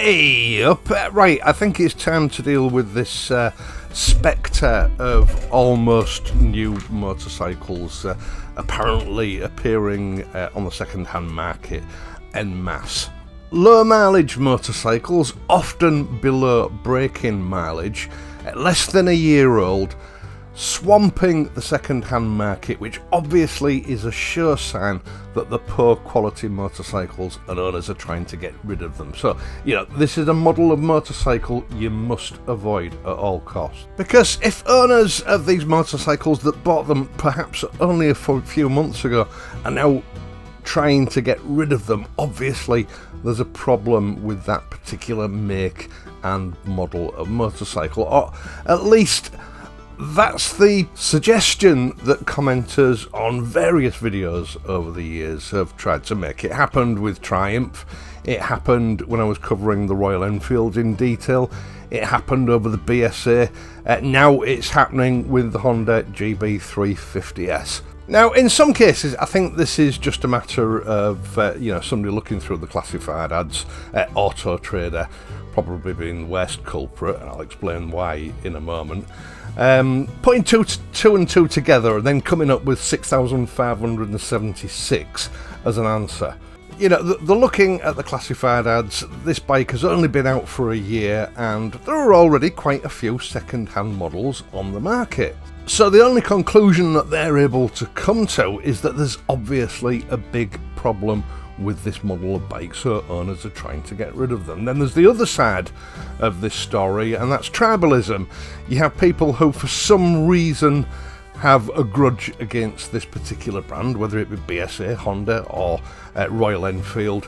Hey, up! Right, I think it's time to deal with this spectre of almost new motorcycles apparently appearing on the second-hand market en masse. Low mileage motorcycles, often below break-in mileage, less than a year old, swamping the second-hand market, which obviously is a sure sign that the poor quality motorcycles and owners are trying to get rid of them. So, this is a model of motorcycle you must avoid at all costs. Because if owners of these motorcycles that bought them perhaps only a few months ago are now trying to get rid of them, obviously there's a problem with that particular make and model of motorcycle, or at least that's the suggestion that commenters on various videos over the years have tried to make. It happened with Triumph, it happened when I was covering the Royal Enfield in detail, it happened over the BSA, now it's happening with the Honda GB350s. Now, in some cases, I think this is just a matter of somebody looking through the classified ads, Auto Trader probably being the worst culprit, and I'll explain why in a moment. Putting two and two together and then coming up with 6,576 as an answer. They're looking at the classified ads. This bike has only been out for a year and there are already quite a few second-hand models on the market. So the only conclusion that they're able to come to is that there's obviously a big problem with this model of bike, so owners are trying to get rid of them. Then there's the other side of this story, and that's tribalism. You have people who for some reason have a grudge against this particular brand, whether it be BSA, Honda or Royal Enfield.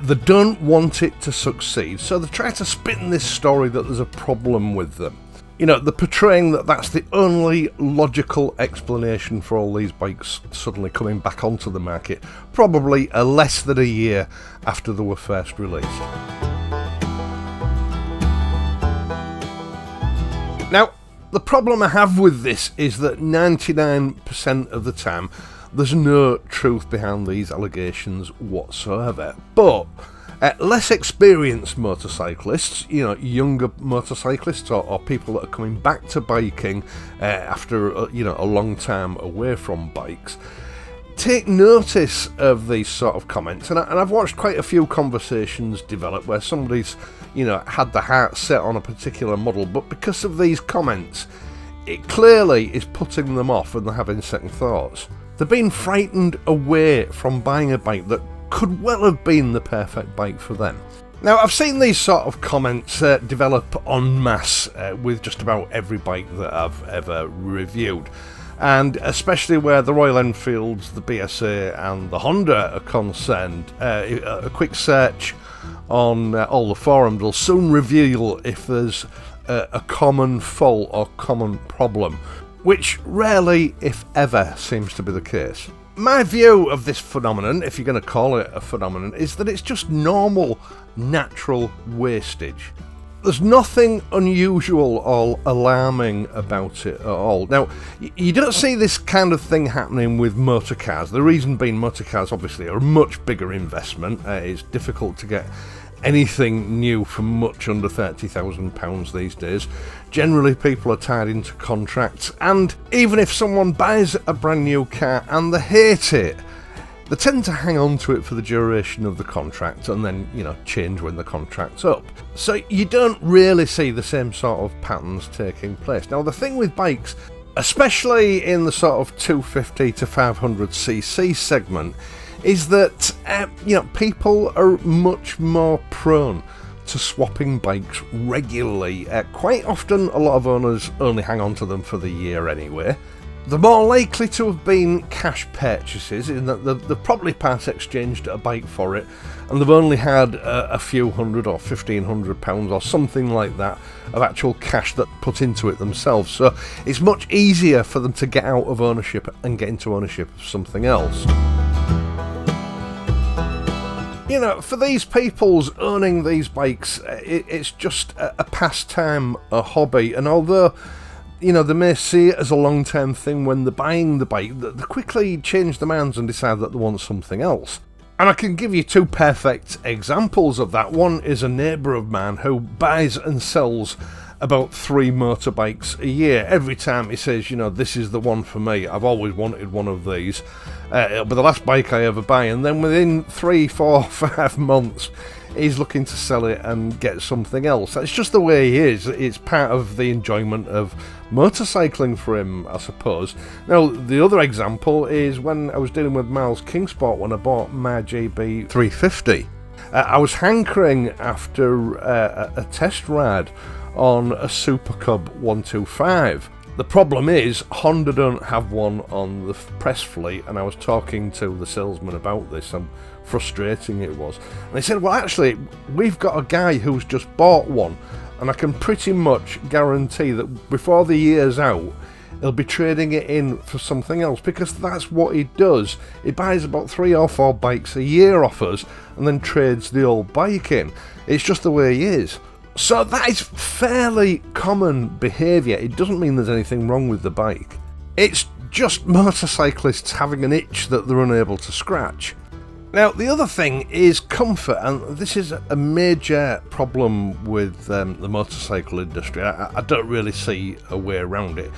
They don't want it to succeed, so they try to spin this story that there's a problem with them. They're portraying that that's the only logical explanation for all these bikes suddenly coming back onto the market, probably less than a year after they were first released. Now, the problem I have with this is that 99% of the time there's no truth behind these allegations whatsoever. But less experienced motorcyclists, younger motorcyclists or people that are coming back to biking after a long time away from bikes, take notice of these sort of comments. And I've watched quite a few conversations develop where somebody's had the heart set on a particular model, but because of these comments, it clearly is putting them off and they're having second thoughts. They're being frightened away from buying a bike that could well have been the perfect bike for them. Now, I've seen these sort of comments develop en masse with just about every bike that I've ever reviewed, and especially where the Royal Enfields, the BSA and the Honda are concerned. A quick search on all the forums will soon reveal if there's a common fault or common problem, which rarely, if ever, seems to be the case. My view of this phenomenon, if you're going to call it a phenomenon, is that it's just normal, natural wastage. There's nothing unusual or alarming about it at all. Now, you don't see this kind of thing happening with motor cars. The reason being motor cars obviously are a much bigger investment. It's difficult to get anything new for much under £30,000 these days. Generally, people are tied into contracts, and even if someone buys a brand new car and they hate it, they tend to hang on to it for the duration of the contract and then, change when the contract's up. So you don't really see the same sort of patterns taking place. Now, the thing with bikes, especially in the sort of 250 to 500cc segment, is that people are much more prone to swapping bikes regularly. Quite often a lot of owners only hang on to them for the year anyway. They're more likely to have been cash purchases, in that they've probably part exchanged a bike for it and they've only had a few hundred or £1,500 or something like that of actual cash that put into it themselves. So it's much easier for them to get out of ownership and get into ownership of something else. For these people's owning these bikes, it's just a pastime, a hobby, and although they may see it as a long-term thing when they're buying the bike, they quickly change their minds and decide that they want something else. And I can give you two perfect examples of that. One is a neighbour of mine who buys and sells about 3 motorbikes a year. Every time he says, you know, this is the one for me, I've always wanted one of these, it'll be the last bike I ever buy. And then within 3, 4, 5 months, he's looking to sell it and get something else. That's just the way he is. It's part of the enjoyment of motorcycling for him, I suppose. Now, the other example is when I was dealing with Miles Kingsport when I bought my GB350. I was hankering after a test ride on a Super Cub 125. The problem is Honda don't have one on the press fleet, and I was talking to the salesman about this and frustrating it was. And they said, well, actually, we've got a guy who's just bought one, and I can pretty much guarantee that before the year's out, he'll be trading it in for something else, because that's what he does. He buys about 3 or 4 bikes a year off us and then trades the old bike in. It's just the way he is. So that is fairly common behaviour. It doesn't mean there's anything wrong with the bike. It's just motorcyclists having an itch that they're unable to scratch. Now, the other thing is comfort, and this is a major problem with the motorcycle industry. I don't really see a way around it.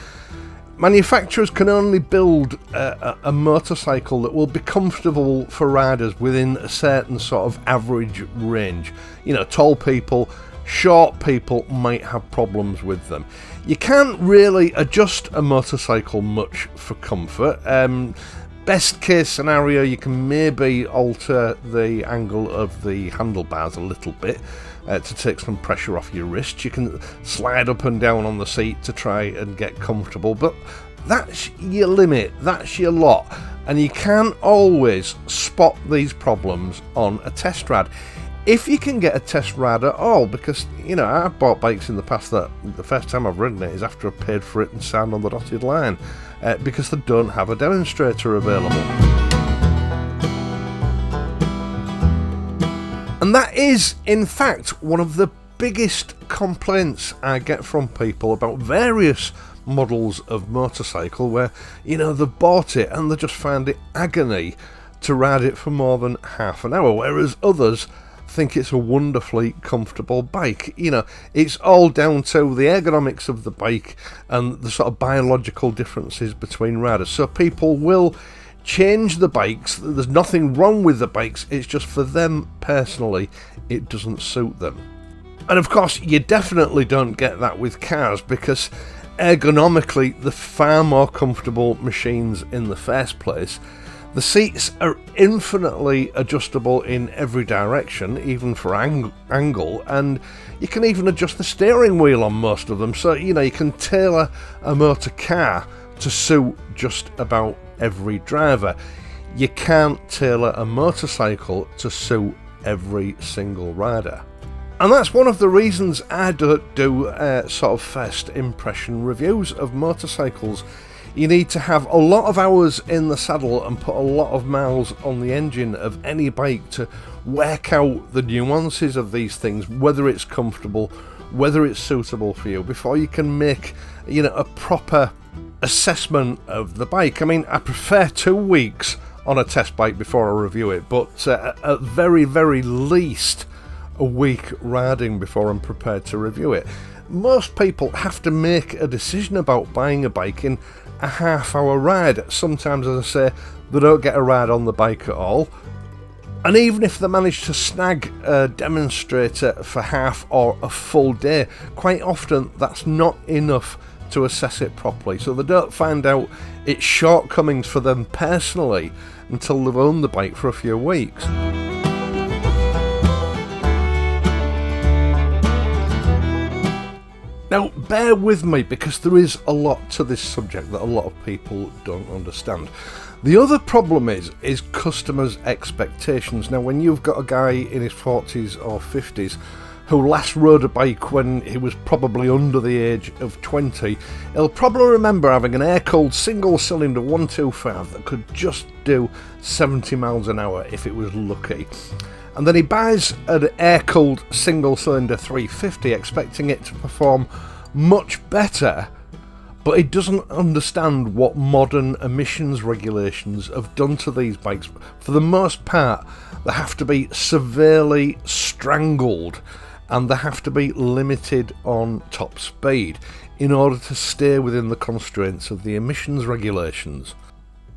Manufacturers can only build a motorcycle that will be comfortable for riders within a certain sort of average range. You know, tall people, short people might have problems with them. You can't really adjust a motorcycle much for comfort. Best case scenario, you can maybe alter the angle of the handlebars a little bit to take some pressure off your wrist. You can slide up and down on the seat to try and get comfortable, but that's your limit, that's your lot, and you can't always spot these problems on a test ride. If you can get a test ride at all, because, you know, I've bought bikes in the past that the first time I've ridden it is after I've paid for it and signed on the dotted line, because they don't have a demonstrator available. And that is, in fact, one of the biggest complaints I get from people about various models of motorcycle where, you know, they've bought it and they just find it agony to ride it for more than half an hour, whereas others think it's a wonderfully comfortable bike. You know, it's all down to the ergonomics of the bike and the sort of biological differences between riders. So people will change the bikes. There's nothing wrong with the bikes, it's just for them personally it doesn't suit them. And of course you definitely don't get that with cars, because ergonomically they're far more comfortable machines in the first place. The seats are infinitely adjustable in every direction, even for angle, and you can even adjust the steering wheel on most of them. So, you know, you can tailor a motor car to suit just about every driver. You can't tailor a motorcycle to suit every single rider. And that's one of the reasons I don't do sort of first impression reviews of motorcycles. You need to have a lot of hours in the saddle and put a lot of miles on the engine of any bike to work out the nuances of these things, whether it's comfortable, whether it's suitable for you, before you can make, you know, a proper assessment of the bike. I mean, I prefer 2 weeks on a test bike before I review it, but at very, very least a week riding before I'm prepared to review it. Most people have to make a decision about buying a bike in a half-hour ride. Sometimes, as I say, they don't get a ride on the bike at all. And even if they manage to snag a demonstrator for half or a full day, quite often that's not enough to assess it properly. So they don't find out its shortcomings for them personally until they've owned the bike for a few weeks. Now, bear with me, because there is a lot to this subject that a lot of people don't understand. The other problem is customers' expectations. Now, when you've got a guy in his 40s or 50s who last rode a bike when he was probably under the age of 20, he'll probably remember having an air-cooled single-cylinder 125 that could just do 70 miles an hour if it was lucky. And then he buys an air-cooled single-cylinder 350 expecting it to perform much better, but he doesn't understand what modern emissions regulations have done to these bikes. For the most part, they have to be severely strangled and they have to be limited on top speed in order to stay within the constraints of the emissions regulations.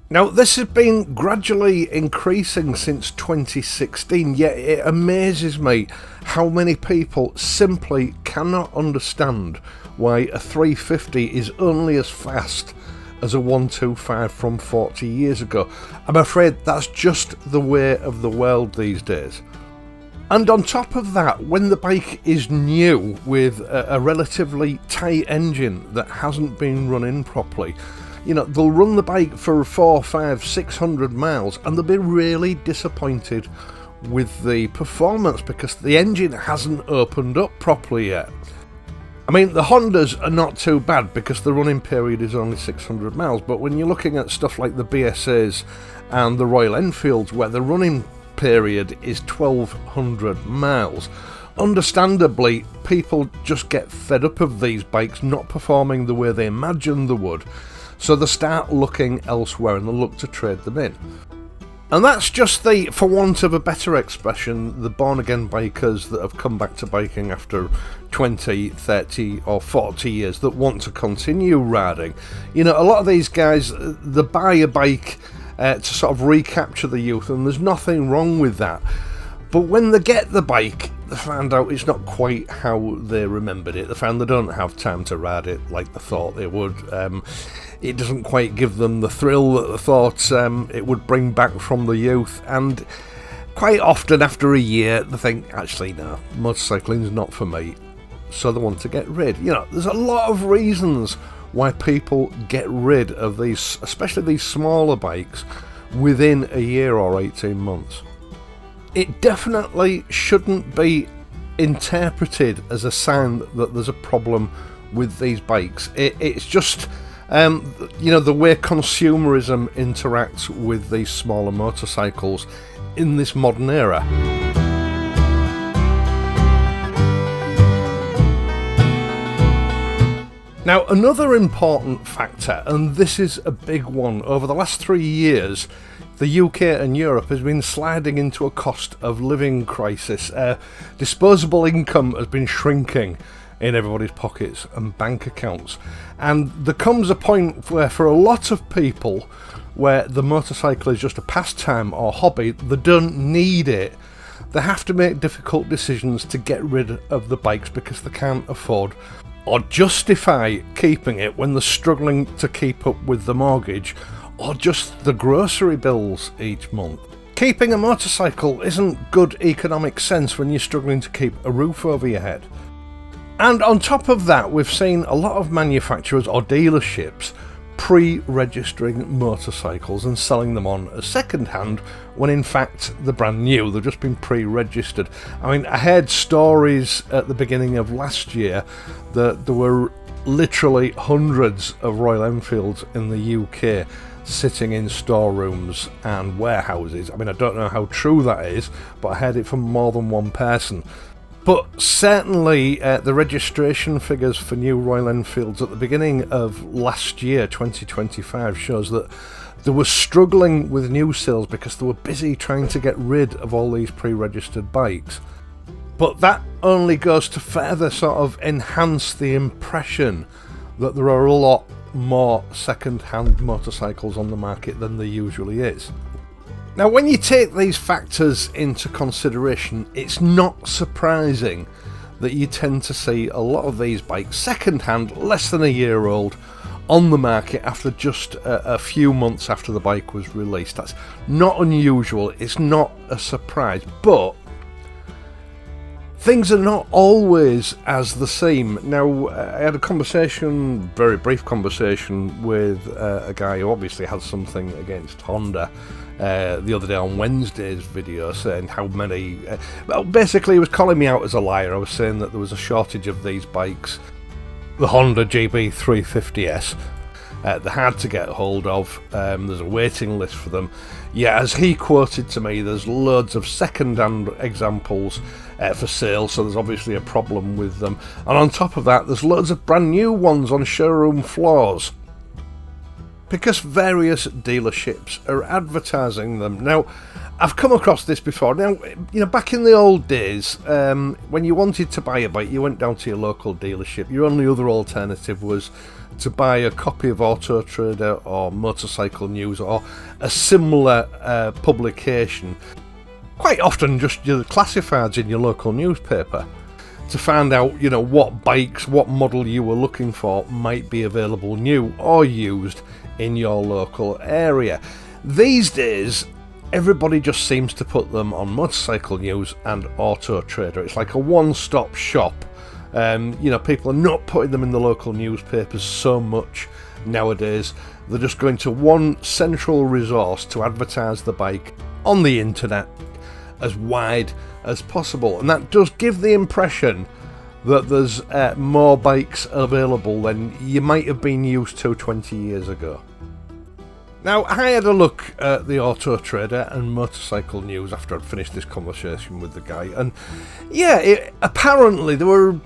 Now, this has been gradually increasing since 2016, yet it amazes me how many people simply cannot understand why a 350 is only as fast as a 125 from 40 years ago. I'm afraid that's just the way of the world these days. And on top of that, when the bike is new with a relatively tight engine that hasn't been run in properly, you know, they'll run the bike for 400, 500, 600 miles and they'll be really disappointed with the performance because the engine hasn't opened up properly yet. I mean, the Hondas are not too bad because the running period is only 600 miles, but when you're looking at stuff like the BSAs and the Royal Enfields where the running period is 1200 miles, understandably people just get fed up of these bikes not performing the way they imagined they would. So they start looking elsewhere and they look to trade them in. And that's just the, for want of a better expression, the born-again bikers that have come back to biking after 20, 30 or 40 years that want to continue riding. You know, a lot of these guys, they buy a bike to sort of recapture the youth, and there's nothing wrong with that. But when they get the bike, they find out it's not quite how they remembered it. They found they don't have time to ride it like they thought they would. It doesn't quite give them the thrill that they thought it would bring back from the youth. And quite often after a year, they think, actually, no, motorcycling is not for me. So they want to get rid. You know, there's a lot of reasons why people get rid of these, especially these smaller bikes, within a year or 18 months. It definitely shouldn't be interpreted as a sign that there's a problem with these bikes. It's just, you know, the way consumerism interacts with these smaller motorcycles in this modern era. Now, another important factor, and this is a big one, over the last 3 years, the UK and Europe has been sliding into a cost of living crisis. Disposable income has been shrinking in everybody's pockets and bank accounts. And there comes a point where for a lot of people, where the motorcycle is just a pastime or hobby, they don't need it. They have to make difficult decisions to get rid of the bikes because they can't afford or justify keeping it when they're struggling to keep up with the mortgage or just the grocery bills each month. Keeping a motorcycle isn't good economic sense when you're struggling to keep a roof over your head. And on top of that, we've seen a lot of manufacturers or dealerships pre-registering motorcycles and selling them on as second-hand when in fact they're brand new. They've just been pre-registered. I mean, I heard stories at the beginning of last year that there were literally hundreds of Royal Enfields in the UK sitting in storerooms and warehouses. I mean, I don't know how true that is, but I heard it from more than one person. But certainly the registration figures for new Royal Enfields at the beginning of last year, 2025, shows that they were struggling with new sales because they were busy trying to get rid of all these pre-registered bikes. But that only goes to further sort of enhance the impression that there are a lot more second-hand motorcycles on the market than there usually is. Now, when you take these factors into consideration, it's not surprising that you tend to see a lot of these bikes second-hand, less than a year old, on the market after just a few months after the bike was released. That's not unusual, it's not a surprise, but things are not always as the same. Now, I had a conversation, very brief conversation, with a guy who obviously has something against Honda the other day on Wednesday's video, saying how many... well, basically he was calling me out as a liar. I was saying that there was a shortage of these bikes, the Honda GB350s. They're hard to get hold of. There's a waiting list for them. Yeah, as he quoted to me, there's loads of second-hand examples for sale, so there's obviously a problem with them. And on top of that, there's loads of brand new ones on showroom floors, because various dealerships are advertising them. Now, I've come across this before. Now, back in the old days, when you wanted to buy a bike, you went down to your local dealership. Your only other alternative was to buy a copy of Auto Trader or Motorcycle News or a similar publication. Quite often just your classifieds in your local newspaper, to find out, what bikes, what model you were looking for might be available new or used in your local area. These days, everybody just seems to put them on Motorcycle News and Auto Trader. It's like a one-stop shop. People are not putting them in the local newspapers so much nowadays. They're just going to one central resource to advertise the bike on the internet as wide as possible, and that does give the impression that there's more bikes available than you might have been used to 20 years ago. Now, I had a look at the Auto Trader and Motorcycle News after I'd finished this conversation with the guy, and apparently there were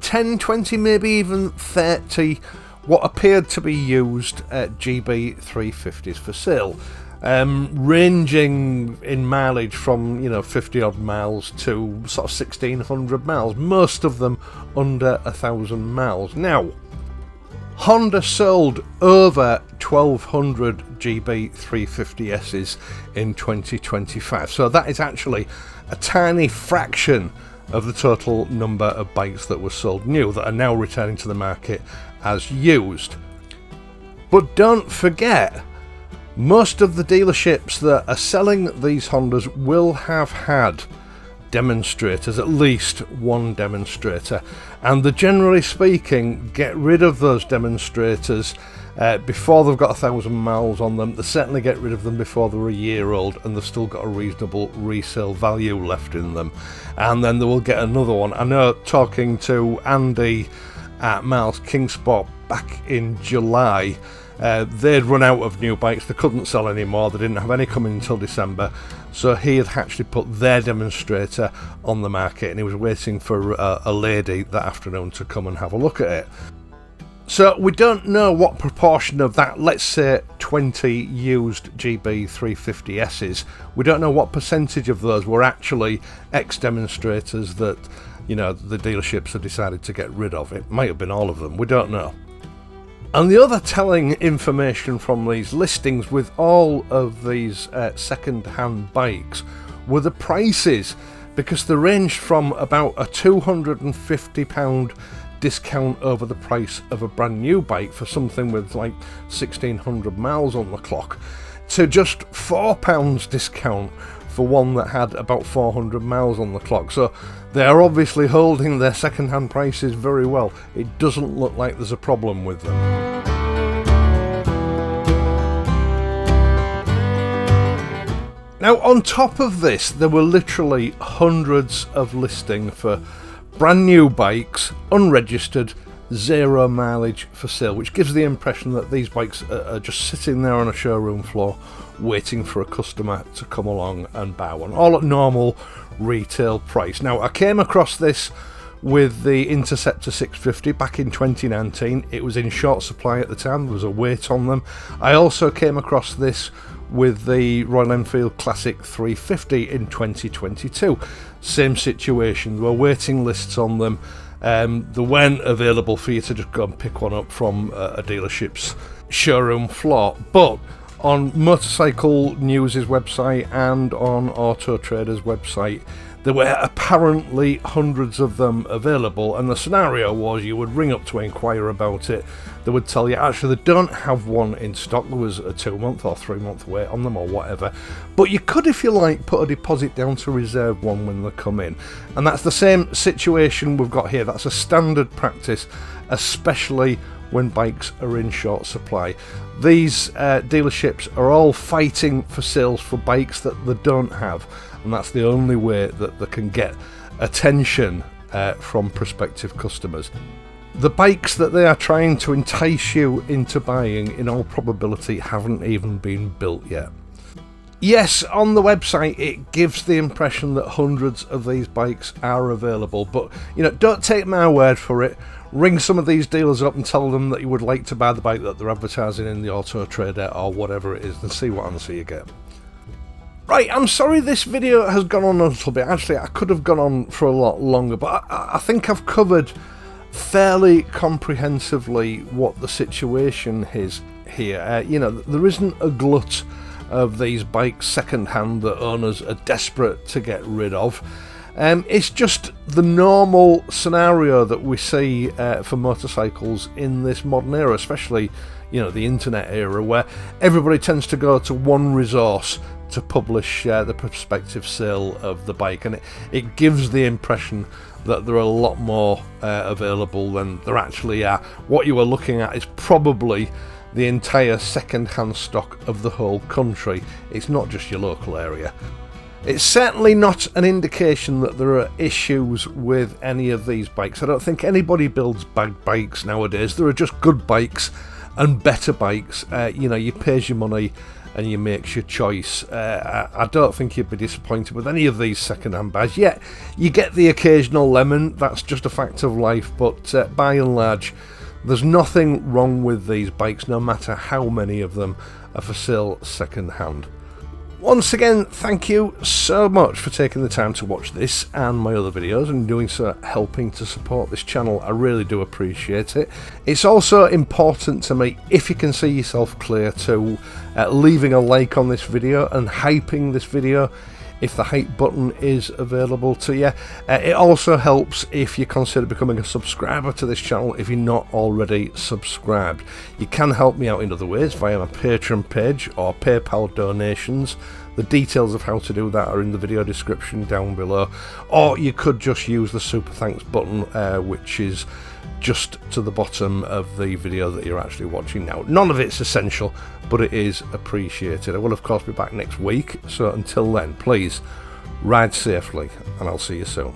10, 20, maybe even 30 what appeared to be used GB350s for sale, ranging in mileage from 50 odd miles to sort of 1600 miles, most of them under 1,000 miles. Now, Honda sold over 1,200 GB350Ss in 2025, so that is actually a tiny fraction of the total number of bikes that were sold new that are now returning to the market as used. But don't forget, most of the dealerships that are selling these Hondas will have had demonstrators, at least one demonstrator, and they generally speaking get rid of those demonstrators before they've got 1,000 miles on them. They certainly get rid of them before they're a year old and they've still got a reasonable resale value left in them, and then they will get another one. I know, talking to Andy at Miles Kingsport back in July, they'd run out of new bikes. They couldn't sell any more. They didn't have any coming until December, so he had actually put their demonstrator on the market, and he was waiting for a lady that afternoon to come and have a look at it. So we don't know what proportion of that, let's say 20 used GB350Ss, we don't know what percentage of those were actually ex-demonstrators that the dealerships have decided to get rid of. It might have been all of them, we don't know. And the other telling information from these listings with all of these second-hand bikes were the prices, because they ranged from about a £250 discount over the price of a brand new bike for something with like 1,600 miles on the clock to just £4 discount for one that had about 400 miles on the clock. So they are obviously holding their second-hand prices very well. It doesn't look like there's a problem with them. Now, on top of this, there were literally hundreds of listings for brand new bikes, unregistered, 0 mileage for sale, which gives the impression that these bikes are just sitting there on a showroom floor waiting for a customer to come along and buy one, all at normal retail price. Now, I came across this with the Interceptor 650 back in 2019. It was in short supply at the time. There was a wait on them. I also came across this with the Royal Enfield Classic 350 in 2022. Same situation. There were waiting lists on them. They weren't available for you to just go and pick one up from a dealership's showroom floor. But on Motorcycle News' website and on Auto Trader's website, there were apparently hundreds of them available, and the scenario was you would ring up to inquire about it. They would tell you, actually, they don't have one in stock. There was a 2-month or 3-month wait on them or whatever. But you could, if you like, put a deposit down to reserve one when they come in. And that's the same situation we've got here. That's a standard practice, especially when bikes are in short supply. These dealerships are all fighting for sales for bikes that they don't have. And that's the only way that they can get attention from prospective customers. The bikes that they are trying to entice you into buying, in all probability, haven't even been built yet. Yes, on the website it gives the impression that hundreds of these bikes are available, but don't take my word for it. Ring some of these dealers up and tell them that you would like to buy the bike that they're advertising in the Auto Trader or whatever it is, and see what answer you get. Right, I'm sorry this video has gone on a little bit. Actually, I could have gone on for a lot longer, but I think I've covered fairly comprehensively what the situation is here. There isn't a glut of these bikes second-hand that owners are desperate to get rid of. It's just the normal scenario that we see for motorcycles in this modern era, especially the internet era, where everybody tends to go to one resource to publish the prospective sale of the bike, and it gives the impression that there are a lot more available than there actually are. What you are looking at is probably the entire second-hand stock of the whole country. It's not just your local area. It's certainly not an indication that there are issues with any of these bikes. I don't think anybody builds bad bikes nowadays. There are just good bikes and better bikes. You pays your money and you makes your choice. I don't think you'd be disappointed with any of these second-hand buys. Yeah, you get the occasional lemon, that's just a fact of life, but by and large, there's nothing wrong with these bikes, no matter how many of them are for sale second-hand. Once again, thank you so much for taking the time to watch this and my other videos, and doing so helping to support this channel. I really do appreciate it. It's also important to me, if you can see yourself clear, to leaving a like on this video and hyping this video if the hype button is available to you. It also helps if you consider becoming a subscriber to this channel if you're not already subscribed. You can help me out in other ways via my Patreon page or PayPal donations. The details of how to do that are in the video description down below, or you could just use the super thanks button, which is just to the bottom of the video that you're actually watching now. None of it's essential, but it is appreciated. I will of course be back next week, so until then, please ride safely, and I'll see you soon.